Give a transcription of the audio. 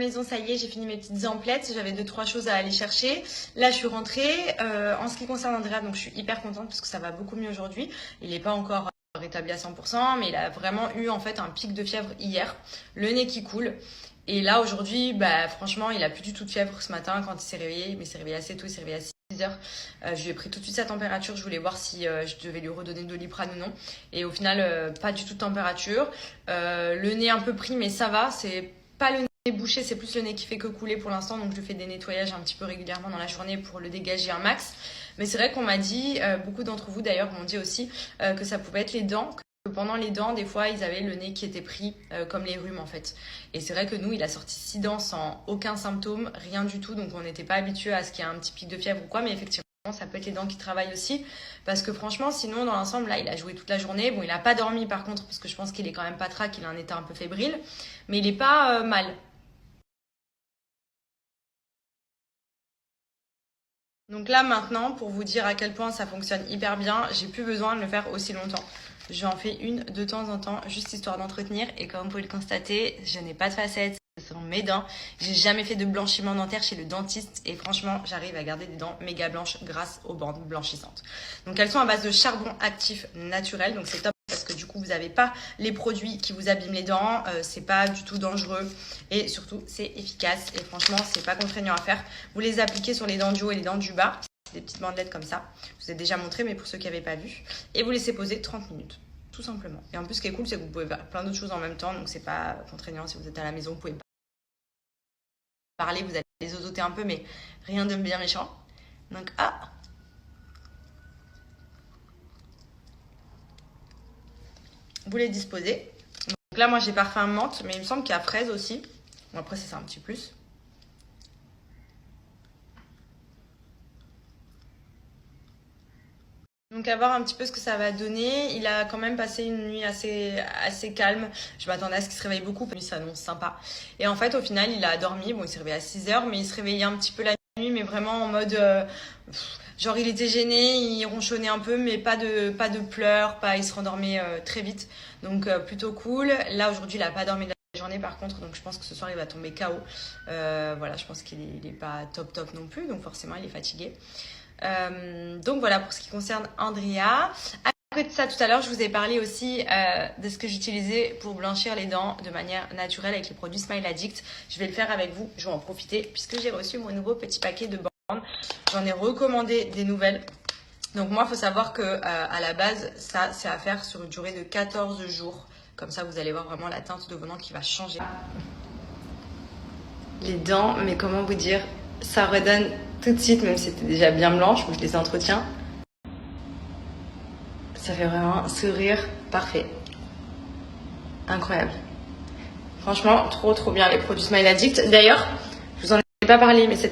maison, ça y est, j'ai fini mes petites emplettes. J'avais 2-3 choses à aller chercher. Là, je suis rentrée. En ce qui concerne Andrea, donc je suis hyper contente parce que ça va beaucoup mieux aujourd'hui. Il n'est pas encore rétabli à 100%, mais il a vraiment eu en fait un pic de fièvre hier. Le nez qui coule. Et là, aujourd'hui, franchement, il a plus du tout de fièvre ce matin quand il s'est réveillé. Mais il s'est réveillé assez tôt, il s'est réveillé à 6 heures. Je lui ai pris tout de suite sa température. Je voulais voir si je devais lui redonner de Doliprane ou non. Et au final, pas du tout de température. Le nez un peu pris, mais ça va. C'est pas le nez bouché, c'est plus le nez qui fait que couler pour l'instant. Donc, je fais des nettoyages un petit peu régulièrement dans la journée pour le dégager un max. Mais c'est vrai qu'on m'a dit, beaucoup d'entre vous d'ailleurs m'ont dit aussi que ça pouvait être les dents. Pendant les dents, des fois, ils avaient le nez qui était pris comme les rhumes en fait. Et c'est vrai que nous, il a sorti 6 dents sans aucun symptôme, rien du tout. Donc on n'était pas habitué à ce qu'il y ait un petit pic de fièvre ou quoi. Mais effectivement, ça peut être les dents qui travaillent aussi. Parce que franchement, sinon, dans l'ensemble, là, il a joué toute la journée. Bon, il n'a pas dormi par contre, parce que je pense qu'il est quand même pas trac, il a un état un peu fébrile. Mais il n'est pas mal. Donc là maintenant, pour vous dire à quel point ça fonctionne hyper bien, j'ai plus besoin de le faire aussi longtemps. J'en fais une de temps en temps, juste histoire d'entretenir. Et comme vous pouvez le constater, je n'ai pas de facettes, ce sont mes dents. J'ai jamais fait de blanchiment dentaire chez le dentiste. Et franchement, j'arrive à garder des dents méga blanches grâce aux bandes blanchissantes. Donc elles sont à base de charbon actif naturel, donc c'est top. Parce que du coup, vous n'avez pas les produits qui vous abîment les dents, c'est pas du tout dangereux et surtout, c'est efficace. Et franchement, c'est pas contraignant à faire. Vous les appliquez sur les dents du haut et les dents du bas, des petites bandelettes comme ça. Je vous ai déjà montré, mais pour ceux qui n'avaient pas vu. Et vous laissez poser 30 minutes, tout simplement. Et en plus, ce qui est cool, c'est que vous pouvez faire plein d'autres choses en même temps, donc c'est pas contraignant. Si vous êtes à la maison, vous pouvez parler, vous allez les osoter un peu, mais rien de bien méchant. Donc, vous les disposez. Donc là, moi, j'ai parfum menthe, mais il me semble qu'il y a fraise aussi. Bon, après, c'est un petit plus. Donc, à voir un petit peu ce que ça va donner. Il a quand même passé une nuit assez calme. Je m'attendais à ce qu'il se réveille beaucoup, parce que ça s'annonce sympa. Et en fait, au final, il a dormi. Bon, il s'est réveillé à 6 heures, mais il se réveillait un petit peu la nuit, mais vraiment en mode... genre, il était gêné, il ronchonnait un peu, mais pas de pleurs, il se rendormait très vite. Donc, plutôt cool. Là, aujourd'hui, il n'a pas dormi de la journée, par contre. Donc, je pense que ce soir, il va tomber KO. Voilà, je pense qu'il n'est pas top non plus. Donc, forcément, il est fatigué. Donc, voilà pour ce qui concerne Andrea. À côté de ça, tout à l'heure, je vous ai parlé aussi de ce que j'utilisais pour blanchir les dents de manière naturelle avec les produits Smile Addict. Je vais le faire avec vous. Je vais en profiter puisque j'ai reçu mon nouveau petit paquet de bandes. J'en ai recommandé des nouvelles. Donc moi, il faut savoir que à la base, ça, c'est à faire sur une durée de 14 jours. Comme ça, vous allez voir vraiment la teinte de vos dents qui va changer. Les dents, mais comment vous dire, ça redonne tout de suite, même si c'était déjà bien blanche, je les entretiens. Ça fait vraiment un sourire parfait. Incroyable. Franchement, trop bien les produits Smile Addict. D'ailleurs, je vous en ai pas parlé, mais cette